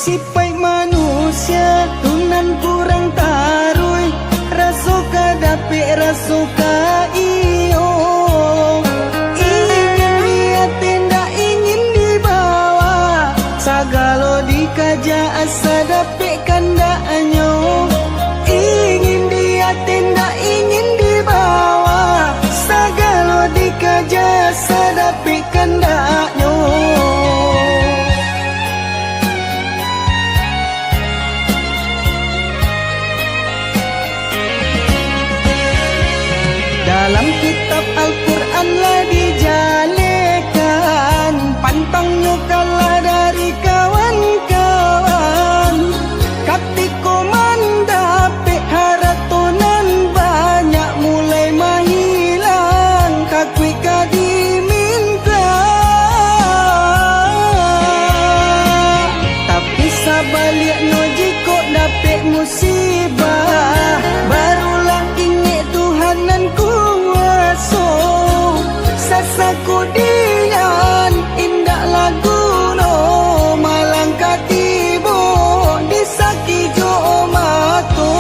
Sipai manusia tunan kurang tarui, rasuka dapik rasuka iyo. Ingin dia tidak ingin dibawa, sagalo dikaja asa dapik kandaknya. Ingin dia tidak ingin dibawa, sagalo dikaja asa dapik kandaknya. Dalam kitab Al-Quran lah dijalekan, pantangnya kalah dari kawan-kawan. Katiko mandapik haratonan banyak mulai mahilang, kakui kadiminta. Tapi sabaliknya jika dapik musibah, barulah ingat Tuhanan kuasa. Sasaku dian indah lagu no, malang katibo disaki jo mato.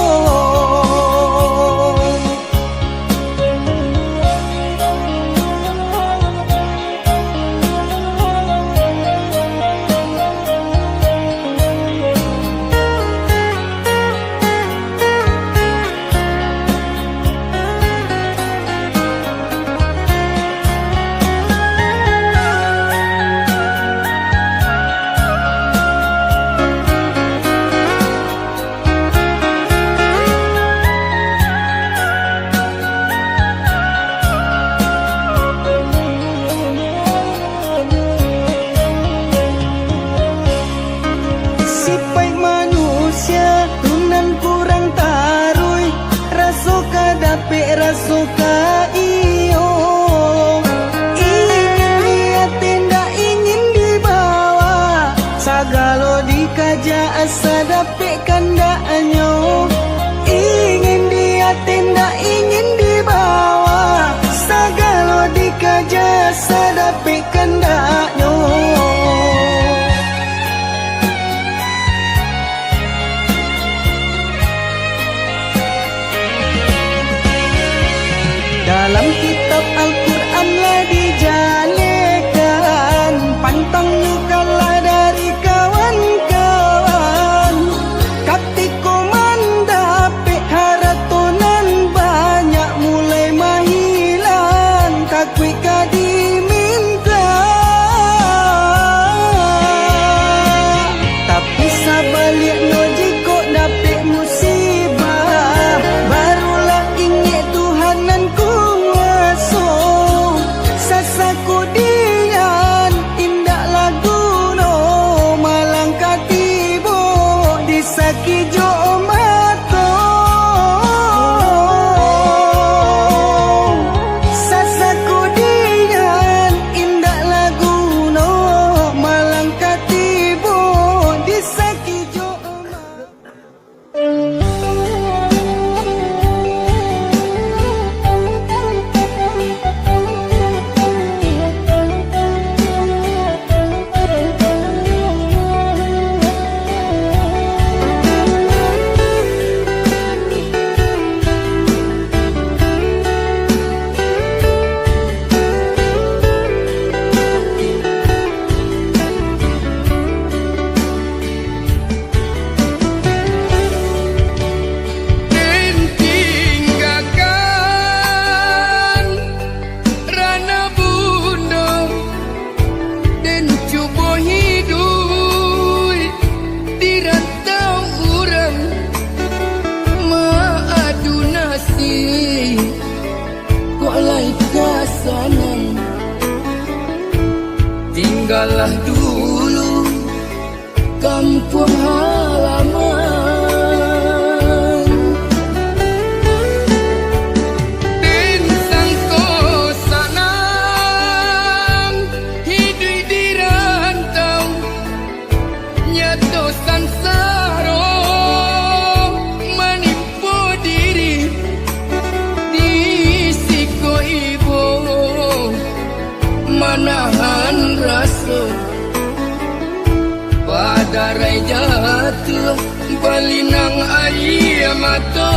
Sipai manusia tunan kurang tarui, rasuka dapik rasuka iyo. Ingin dia tidak ingin dibawa, sagalo dikaja asa dapik kandaknya. Ingin dia tidak ingin dibawa, sagalo dikaja asa dapik kandaknya. Dalam kitab Al-Quran lah dijalekan, pantangnya kalah dari kawan-kawan. Katiko mandapik haratonan banyak mulai mahilang, kakui kadiminta. Tapi sabaliknya jika dapik musibah, barulah ingat Tuhanan kuasa. Sasaku dian indah lagu no, malang katibo disaki jo mato. Sasaku dian indah lagu no, malang katibo disaki jo mato. Tinggallah dulu kampung halaman, dan sangko sanang hidup di rantau, nyato sansaro menipu diri di siko ibu. Manahan rasa pada darai jatuh balinang air mata